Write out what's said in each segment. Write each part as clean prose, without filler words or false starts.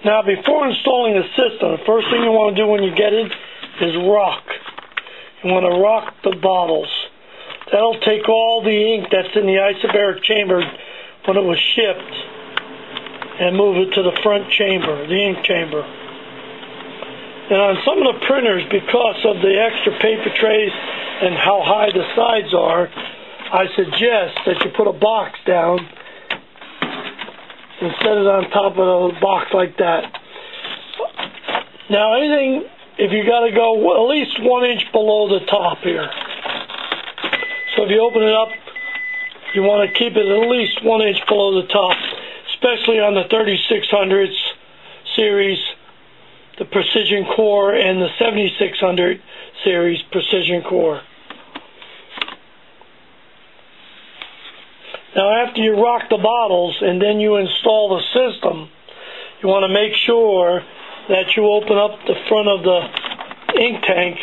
Now, before installing the system, the first thing you want to do when you get it is rock. You want to rock the bottles. That'll take all the ink that's in the isobaric chamber when it was shipped and move it to the front chamber, the ink chamber. And on some of the printers, because of the extra paper trays and how high the sides are, I suggest that you put a box down and set it on top of a box like that. Now, if you got to go at least 1 inch below the top here. So if you open it up, you want to keep it at least 1 inch below the top, especially on the 3600s series, the Precision Core, and the 7600 series Precision Core. Now, after you rock the bottles and then you install the system, you want to make sure that you open up the front of the ink tank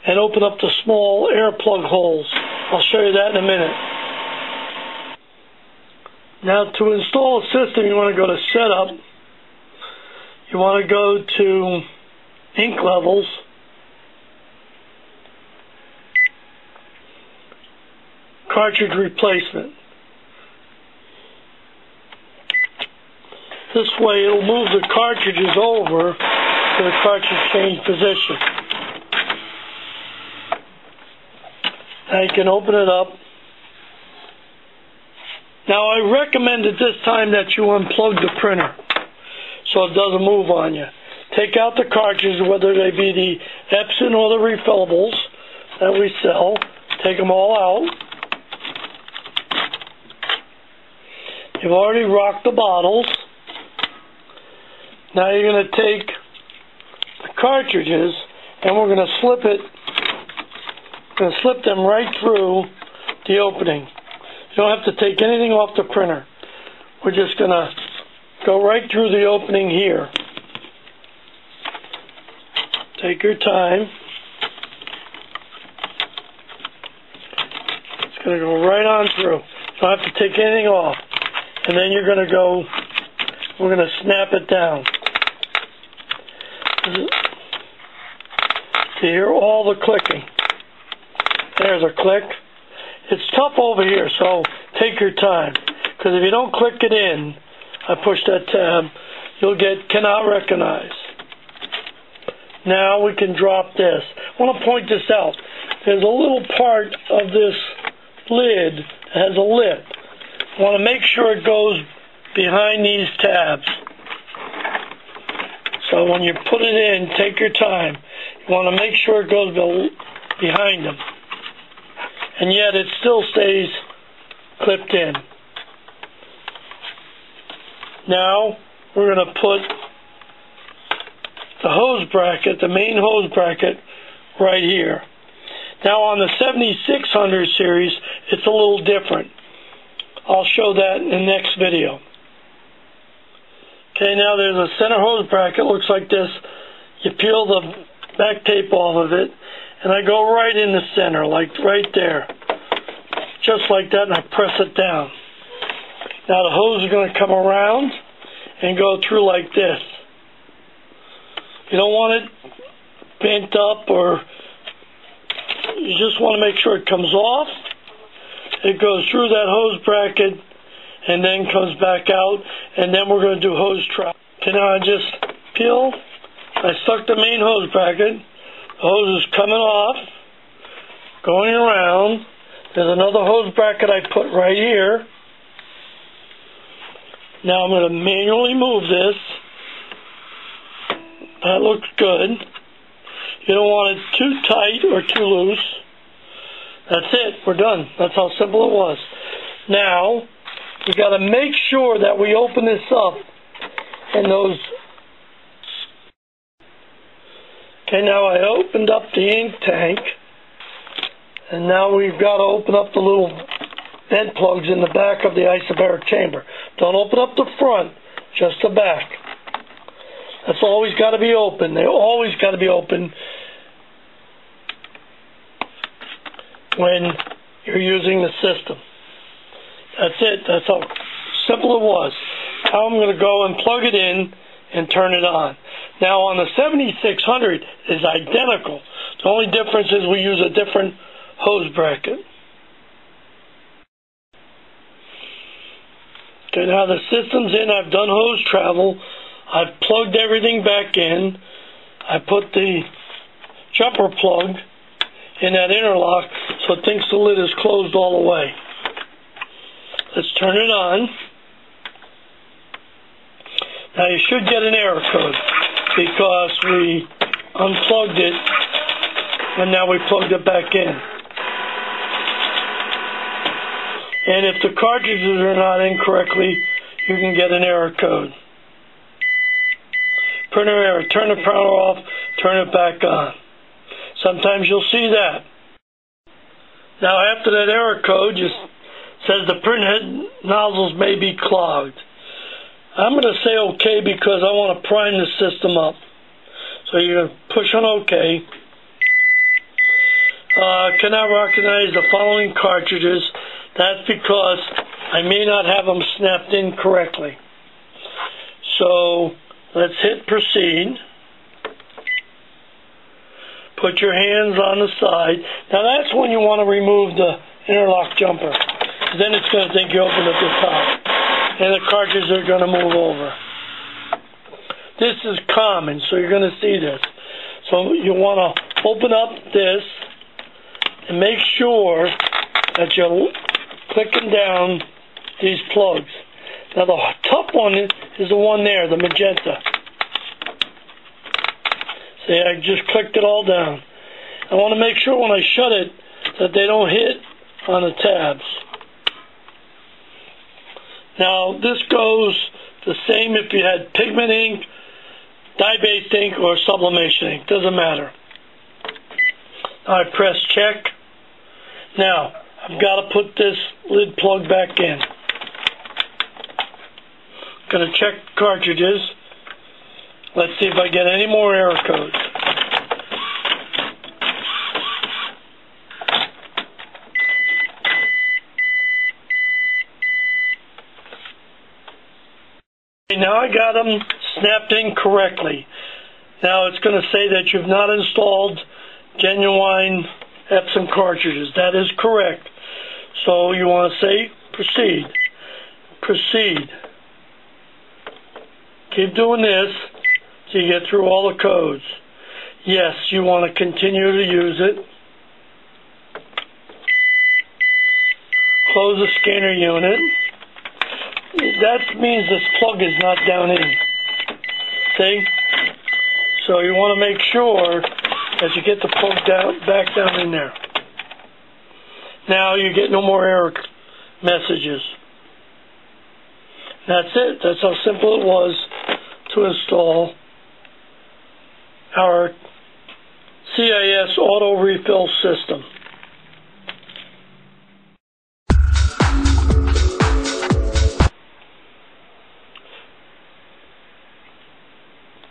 and open up the small air plug holes. I'll show you that in a minute. Now, to install a system, you want to go to Setup. You want to go to Ink Levels. Cartridge Replacement. This way it'll move the cartridges over to the cartridge change position. Now you can open it up. Now I recommend at this time that you unplug the printer so it doesn't move on you. Take out the cartridges, whether they be the Epson or the refillables that we sell. Take them all out. You've already rocked the bottles. Now you're going to take the cartridges and we're going to slip them right through the opening. You don't have to take anything off the printer. We're just going to go right through the opening here. Take your time. It's going to go right on through. You don't have to take anything off. And then we're going to snap it down. To hear all the clicking. There's a click. It's tough over here, so take your time. Because if you don't click it in, I push that tab, you'll get cannot recognize. Now we can drop this. I want to point this out. There's a little part of this lid that has a lip. I want to make sure it goes behind these tabs. So when you put it in, take your time. You want to make sure it goes behind them. And yet it still stays clipped in. Now we're going to put the hose bracket, the main hose bracket, right here. Now on the 7600 series, it's a little different. I'll show that in the next video. Okay, now there's a center hose bracket, looks like this. You peel the back tape off of it, and I go right in the center, like right there. Just like that, and I press it down. Now the hose is going to come around and go through like this. You don't want it bent up, or you just want to make sure it comes off. It goes through that hose bracket and then comes back out, and then we're going to do hose trap. Okay, now I just peel. I stuck the main hose bracket. The hose is coming off, going around. There's another hose bracket I put right here. Now I'm going to manually move this. That looks good. You don't want it too tight or too loose. That's it. We're done. That's how simple it was. Now, we got to make sure that we open this up and those. Okay, now I opened up the ink tank, and now we've got to open up the little vent plugs in the back of the isobaric chamber. Don't open up the front, just the back. That's always got to be open. They always got to be open when you're using the system. That's it. That's how simple it was. Now I'm going to go and plug it in and turn it on. Now on the 7600 is identical. The only difference is we use a different hose bracket. Okay, now the system's in. I've done hose travel. I've plugged everything back in. I put the jumper plug in that interlock so it thinks the lid is closed all the way. Let's turn it on. Now you should get an error code because we unplugged it and now we plugged it back in. And if the cartridges are not in correctly, you can get an error code. Printer error, turn the printer off, turn it back on. Sometimes you'll see that. Now after that error code, it says the printhead nozzles may be clogged. I'm going to say OK because I want to prime the system up. So you're going to push on OK. Cannot recognize the following cartridges. That's because I may not have them snapped in correctly. So let's hit proceed. Put your hands on the side. Now that's when you want to remove the interlock jumper. Then it's going to think you opened at the top. And the cartridges are going to move over. This is common, so you're going to see this. So you want to open up this and make sure that you're clicking down these plugs. Now the top one is the one there, the magenta. See, I just clicked it all down. I want to make sure when I shut it that they don't hit on the tabs. Now this goes the same if you had pigment ink, dye-based ink, or sublimation ink. Doesn't matter. I press check. Now I've got to put this lid plug back in. Going to check cartridges. Let's see if I get any more error codes. Now I got them snapped in correctly. Now it's going to say that you've not installed genuine Epson cartridges. That is correct. So you want to say proceed. Proceed. Keep doing this till you get through all the codes. Yes, you want to continue to use it. Close the scanner unit. That means this plug is not down in. See? So you want to make sure that you get the plug back down in there. Now you get no more error messages. That's it. That's how simple it was to install our CIS auto refill system.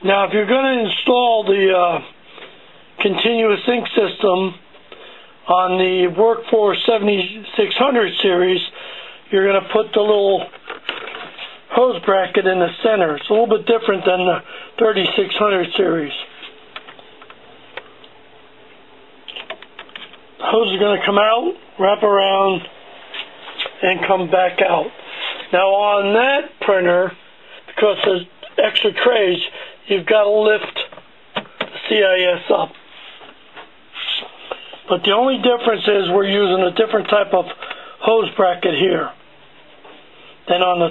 Now, if you're going to install the continuous ink system on the Workforce 7600 series, you're going to put the little hose bracket in the center. It's a little bit different than the 3600 series. The hose is going to come out, wrap around, and come back out. Now on that printer, because there's extra trays, you've got to lift the CIS up. But the only difference is we're using a different type of hose bracket here than on the